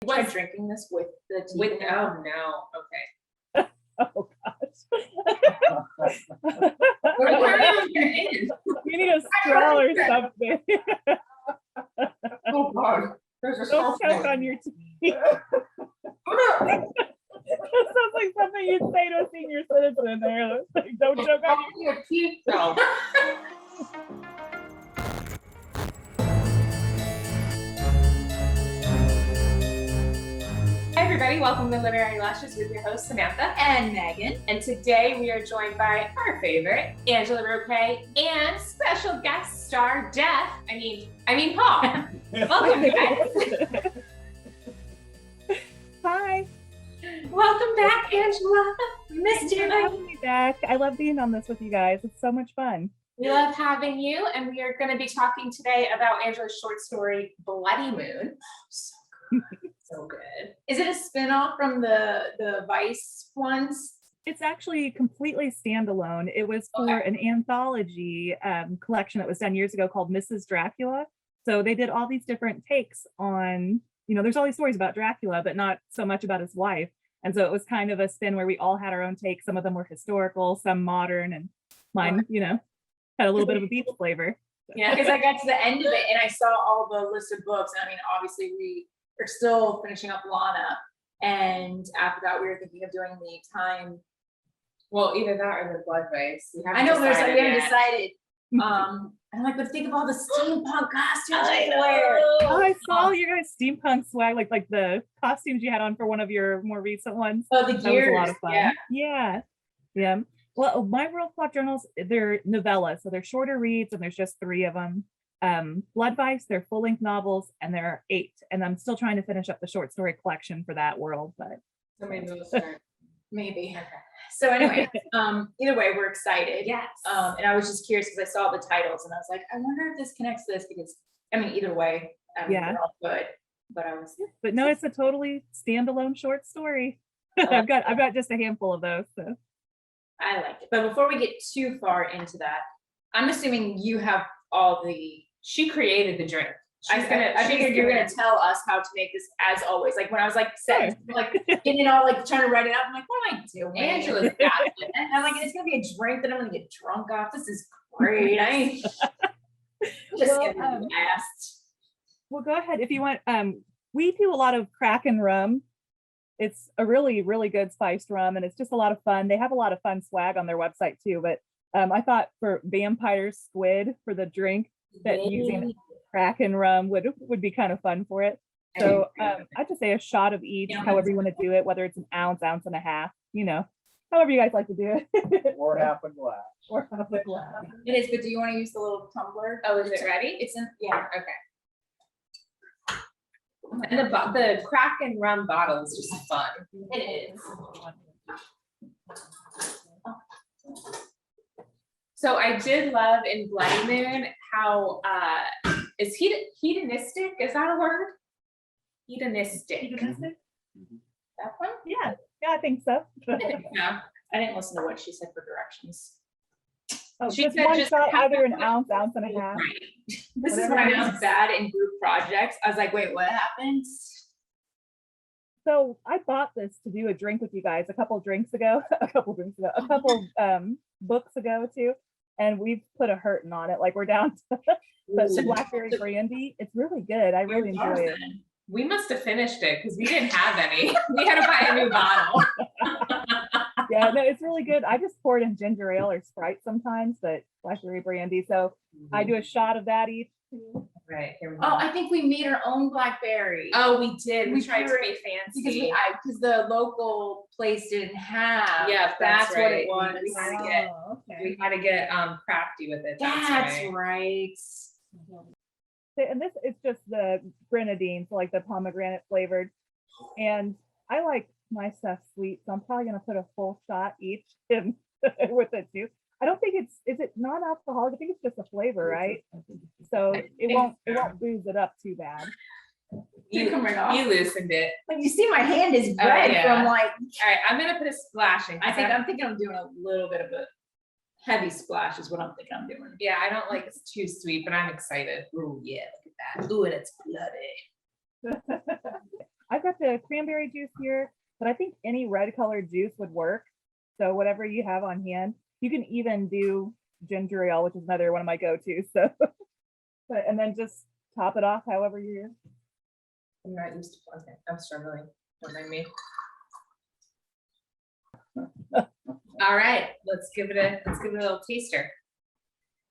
Try drinking this with the tea. With oh no, okay. Oh gosh. Where are you in? You need a straw or something. Oh god, there's a Don't choke on your tea. That sounds like something you'd say to a senior citizen there. Like, don't choke on your teeth though. Hi everybody, welcome to Literary Lushes with your host Samantha And Megan. and today we are joined by our favorite, Angela Roquet, and special guest star Jeff, I mean Paul. Welcome guys. Hi. Welcome back, Angela. We missed you. Having me back. I love being on this with you guys. It's so much fun. We love having you, and we are going to be talking today about Angela's short story, Bloodymoon. So good. So good. Is it a spin-off from the Vice ones? It's actually completely standalone. It was for an anthology collection that was done years ago called Mrs. Dracula. So they did all these different takes on, there's all these stories about Dracula, but not so much about his wife. And so it was kind of a spin where we all had our own takes. Some of them were historical, some modern, and mine, had a little bit of a beach flavor. Yeah, because I got to the end of it and I saw all the listed books. And I mean, obviously we are still finishing up Lana. And after that, we were thinking of doing the time. Well, either that or the Blood Vice. We haven't decided. And I'm like, but think of all the steampunk costumes you can wear. Oh, I saw your guys' steampunk swag, like the costumes you had on for one of your more recent ones. Oh, the gears. That was a lot of fun. Yeah. Well, my World Clock journals, they're novellas, so they're shorter reads, and there's just 3 of them. Blood Vice, they're full-length novels, and there are 8. And I'm still trying to finish up the short story collection for that world, but So maybe we'll start. Maybe. Okay. So anyway, either way, we're excited. Yes. And I was just curious because I saw the titles and I was like, I wonder if this connects to this because either way, they're all good. But But no, it's a totally standalone short story. I've got just a handful of those. So I like it. But before we get too far into that, I'm assuming you have all the. She created the drink. I figured you were gonna tell us how to make this as always. Like when I was like getting it all like trying to write it out, I'm like, what am I doing? Angela's got it. And I'm like, it's gonna be a drink that I'm gonna get drunk off. This is great. I just get last. Well, go ahead if you want. We do a lot of Kraken rum. It's a really, really good spiced rum, and it's just a lot of fun. They have a lot of fun swag on their website too. But I thought for vampire squid for the drink that using Kraken rum would be kind of fun for it. So I just say a shot of each, however you want to do it, whether it's an ounce and a half, however you guys like to do it. Or half a glass. Or half a glass. It is, but do you want to use the little tumbler? Oh, is it ready? It's in, Okay. And the Kraken rum bottle is just fun. It is. So I did love in Bloodymoon how is hedonistic? Is that a word? Hedonistic. That one? Yeah, I think so. Yeah. I didn't listen to what she said for directions. Oh, She just said one just shot, half either an of it. ounce and a half. This is when I was bad in group projects. I was like, wait, what happened? So I bought this to do a drink with you guys a couple books ago too, and we've put a hurtin' on it. Like we're down to the blackberry brandy. It's really good. I really enjoy it. We must have finished it because we didn't have any. We had to buy a new bottle. Yeah, no, it's really good. I just pour it in ginger ale or Sprite sometimes, but blackberry brandy. So I do a shot of that each. Right. Here we go. Oh, I think we made our own blackberry. Oh, we did. We tried to poured- be fancy. Because the local place didn't have. Yeah, that's what it right. was. We had to get we had to get crafty with it. That's right. And this is just the grenadine, so like the pomegranate flavored. And I like my stuff sweet, so I'm probably gonna put a full shot each in with it too. I don't think is it non-alcoholic? I think it's just a flavor, right? So it won't booze it up too bad. You loosened it. Like you see, my hand is red from like. All right, I'm gonna put a splashing. I'm thinking I'm doing a little bit of a heavy splash is what I'm thinking I'm doing. Yeah, I don't like it's too sweet, but I'm excited. Oh yeah, look at that. Ooh, and it's bloody. I've got to cranberry juice here, but I think any red colored juice would work. So whatever you have on hand, you can even do ginger ale, which is another one of my go-tos. So, and then just top it off however you're. I'm not used to, okay, I'm struggling, don't mind me. All right, let's give it a little taster.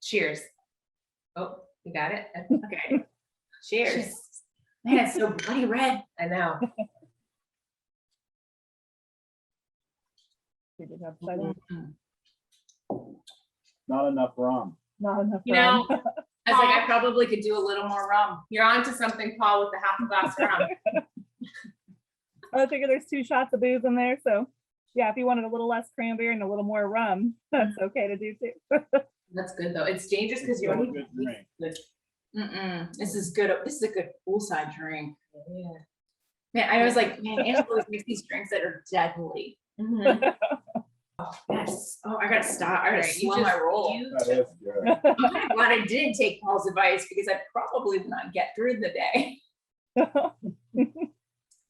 Cheers. Oh, you got it? Okay. Cheers. Man, it's so bloody red. I know. Not enough rum. Not enough. You know, I was like, I probably could do a little more rum. you're onto something, Paul, with the half a glass of rum. I figure there's 2 shots of booze in there. So yeah, if you wanted a little less cranberry and a little more rum, that's okay to do too. That's good though. It's dangerous because you Really already. good drink. This is good. This is a good poolside drink. Yeah. Man, I was like, man, Angela always makes these drinks that are deadly. Mhm. Yes. Oh, I gotta stop. I gotta Alright, you slow my just- roll. you That is good. I'm kind of glad I didn't take Paul's advice because I probably would not get through the day.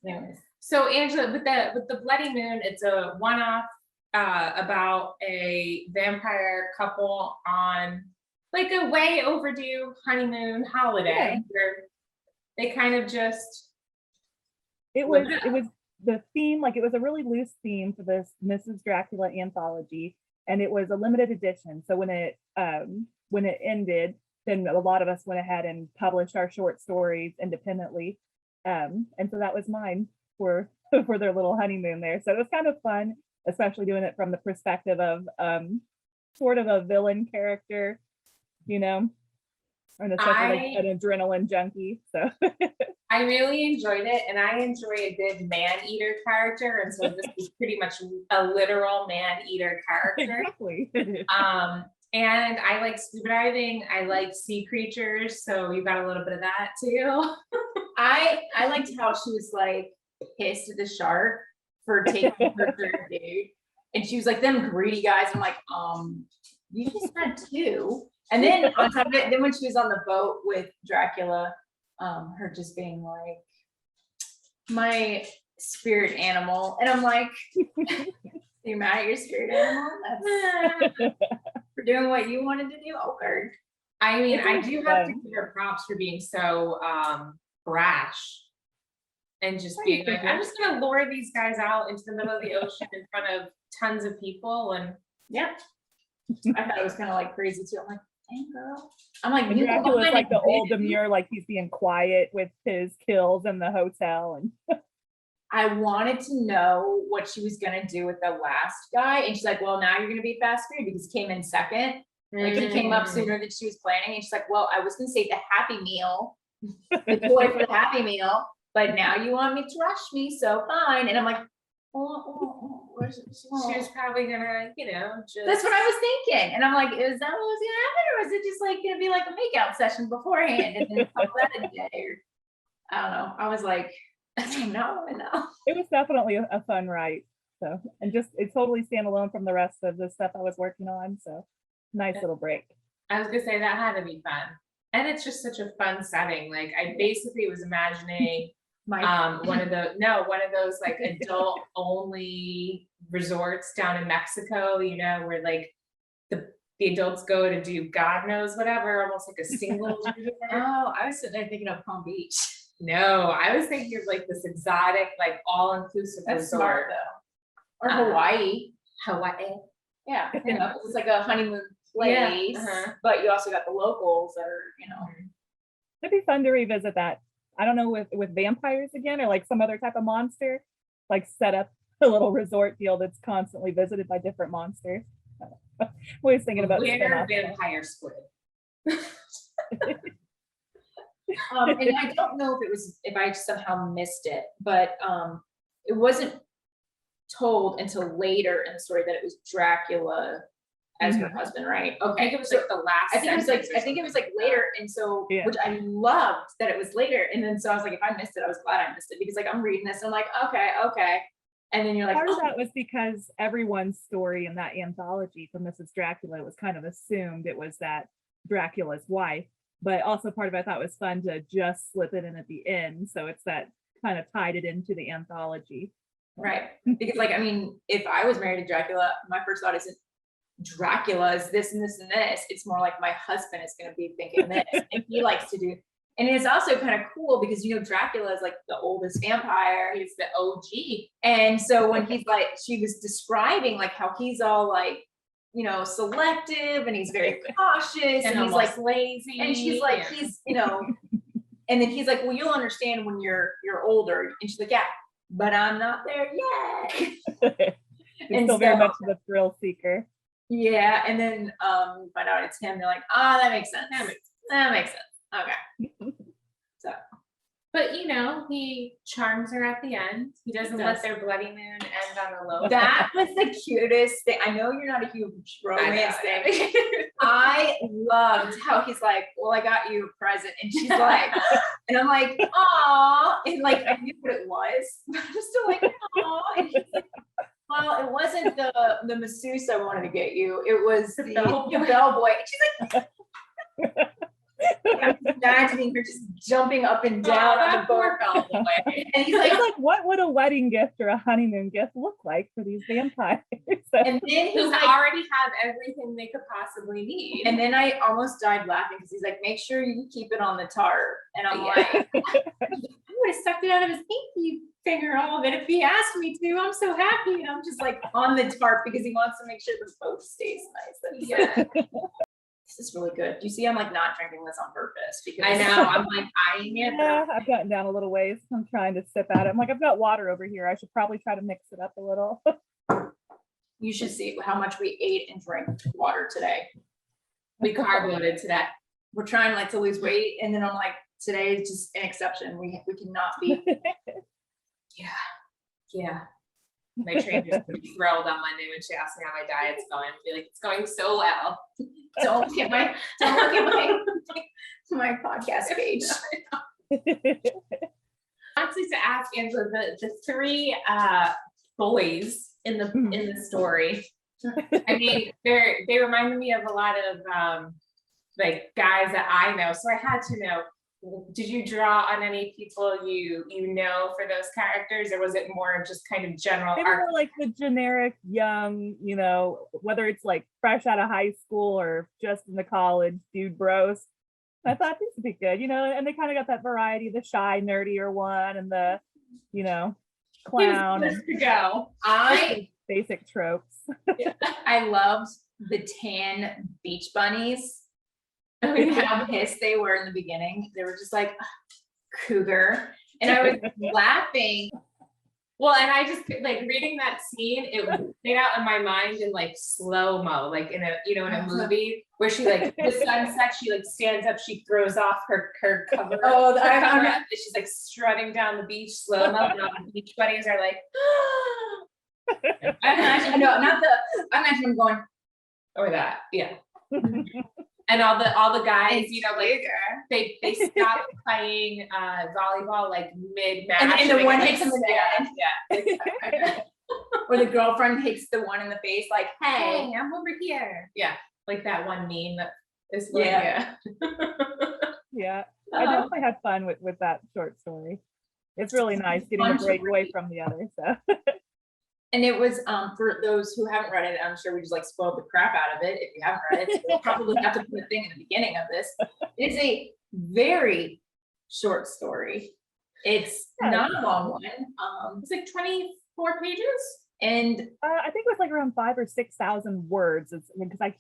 Anyways. So Angela, with the Bloodymoon, it's a one-off about a vampire couple on like a way overdue honeymoon holiday Yeah. where they kind of just it was the theme, like it was a really loose theme for this Mrs. Dracula anthology, and it was a limited edition. So when it ended, then a lot of us went ahead and published our short stories independently. And so that was mine for for their little honeymoon there. So it was kind of fun, especially doing it from the perspective of sort of a villain character, you know, and especially like an adrenaline junkie. So I really enjoyed it, and I enjoy a good man-eater character, and so this is pretty much a literal man-eater character. exactly. And I like scuba diving. I like sea creatures, so you got a little bit of that too. I liked how she was like pissed at the shark for taking her third dude. And she was like, them greedy guys. I'm like, you just had 2. And then on top of it, then when she was on the boat with Dracula, her just being like, my spirit animal. And I'm like, you're mad at your spirit animal? That's for doing what you wanted to do? Okay. I mean, It's I always do have to fun. give her props for being so brash and just I being think like, I'm just gonna lure these guys out into the middle of the ocean in front of tons of people. And Yeah. I thought it was kind of like crazy too. I'm like, dang girl. I'm like, And you go Dracula's behind like the and old do. demure, like he's being quiet with his kills in the hotel. And I wanted to know what she was gonna do with the last guy, and she's like, "Well, now you're gonna be fast food because he came in second. Like he came up sooner than she was planning." And she's like, "Well, I was gonna save the Happy Meal, the toy for the Happy Meal, but now you want me to rush me, so fine." And I'm like, where's it? she was probably gonna, you know, just. That's what I was thinking, and I'm like, "Is that what was gonna happen, or is it just like gonna be like a makeout session beforehand and then call that a day?" Or I don't know. I was like, "I know, I know." it was definitely a fun ride. So, and just it's totally standalone from the rest of the stuff I was working on. So nice little break. I was gonna say that had to be fun. And it's just such a fun setting. Like I basically was imagining one of those like adult only resorts down in Mexico, you know, where like the adults go to do God knows whatever, almost like a singles resort. Oh, I was sitting there thinking of Palm Beach. No, I was thinking of like this exotic, like all-inclusive That's smart resort. though. Or Hawaii. Hawaii. Yeah, you know, it's like a honeymoon Yeah, place, uh-huh. but you also got the locals that are, you know. It'd be fun to revisit that. I don't know with vampires again or like some other type of monster, like set up a little resort deal that's constantly visited by different monsters. Always thinking about Where spin-offs. vampire squid. And I don't know if I somehow missed it, but it wasn't told until later in the story that it was Dracula as her husband, right? I think it was like the last. I think it was like sentence or later, and so Yeah. which I loved that it was later, and then so I was like, if I missed it, I was glad I missed it because like I'm reading this, and I'm like, okay, and then you're like, Part of oh, that was because everyone's story in that anthology for Mrs. Dracula was kind of assumed it was that Dracula's wife, but also part of it I thought was fun to just slip it in at the end. So it's that kind of tied it into the anthology. Right. Because like, I mean, if I was married to Dracula, my first thought isn't Dracula is this and this and this. It's more like my husband is going to be thinking this. And he likes to do. And it's also kind of cool because, you know, Dracula is like the oldest vampire. He's the OG. And so when he's like, she was describing like how he's all like, you know, selective and he's very cautious and he's like lazy. And she's like, he's, you know, and then he's like, well, you'll understand when you're older. And she's like, yeah, but I'm not there yet. He's still very much the thrill seeker. Yeah. And then find out it's him. They're like, oh, that makes sense. That makes sense. Okay. So, but you know, he charms her at the end. He doesn't let their bloody moon end on a low. That was the cutest thing. I know you're not a huge romance thing. I loved how he's like, well, I got you a present. And she's like, and I'm like, aw. And like, I knew what it was. But I'm still like, aw. And she's like, well, it wasn't the masseuse I wanted to get you. It was the bellboy. And she's like, I'm imagining her just jumping up and down on the board. And he's like, what would a wedding gift or a honeymoon gift look like for these vampires? And then he's like, already have everything they could possibly need. And then I almost died laughing because he's like, make sure you keep it on the tarp. And I'm like, I would have sucked it out of his pinky finger, all of it, if he asked me to. I'm so happy. And I'm just like on the tarp because he wants to make sure the boat stays nice. Yeah. This is really good. You see, I'm like not drinking this on purpose because I know I'm like eyeing it. Yeah, I've gotten down a little ways. I'm trying to sip at it. I'm like, I've got water over here. I should probably try to mix it up a little. You should see how much we ate and drank water today. We carb loaded today. We're trying like to lose weight, and then I'm like, today is just an exception. We cannot be. Yeah. My trainer's pretty thrilled on Monday when she asked me how my diet's going. I feel like it's going so well. Don't look at my podcast page. Actually, to ask Angela, the three bullies in the story. I mean, they reminded me of a lot of like guys that I know. So I had to know. Did you draw on any people you know for those characters, or was it more of just kind of general? They were like the generic young, you know, whether it's like fresh out of high school or just in the college dude bros. I thought this would be good, you know, and they kind of got that variety, the shy, nerdier one, and the, you know, clown. And to go. Basic tropes. I loved the tan beach bunnies. How pissed they were in the beginning. They were just like cougar, and I was laughing. Well, and I just like reading that scene, it played out in my mind in like slow-mo, like in a movie where she like the sunset, she like stands up, she throws off her cover. Oh, she's like strutting down the beach slow-mo, and all the beach buddies are like, I'm imagining them going, or that, yeah. And all the guys, you know, like they stopped playing volleyball like mid-match. And the one hits him in the head. Yeah. Or the girlfriend hits the one in the face, like, hey, I'm over here. Yeah, like that one meme that is yeah. Yeah. I definitely had fun with that short story. It's really nice getting a break away from the other. So and it was for those who haven't read it, I'm sure we just like spoiled the crap out of it. If you haven't read it, we'll probably have to put a thing in the beginning of this. It is a very short story. It's not a long one. It's like 24 pages. And I think it was like around 5,000 or 6,000 words. It's because I,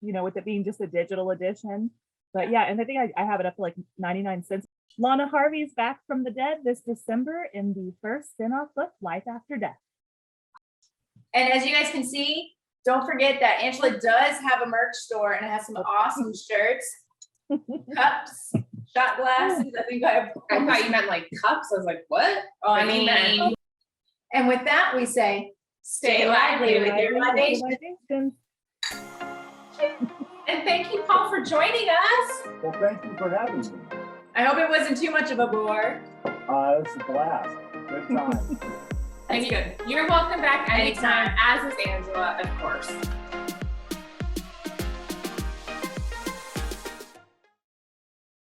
you know, with it being just a digital edition. But yeah, and I think I have it up to like 99 cents. Lana Harvey's back from the dead this December in the first spin-off book, Life After Death. And as you guys can see, don't forget that Angela does have a merch store and it has some awesome shirts, cups, shot glasses. I thought you meant like cups. I was like, what? Oh, I mean, and with that, we say, stay lively with your libations. And thank you, Paul, for joining us. Well, thank you for having me. I hope it wasn't too much of a bore. It was a blast. Good time. You're welcome back anytime, as is Angela, of course.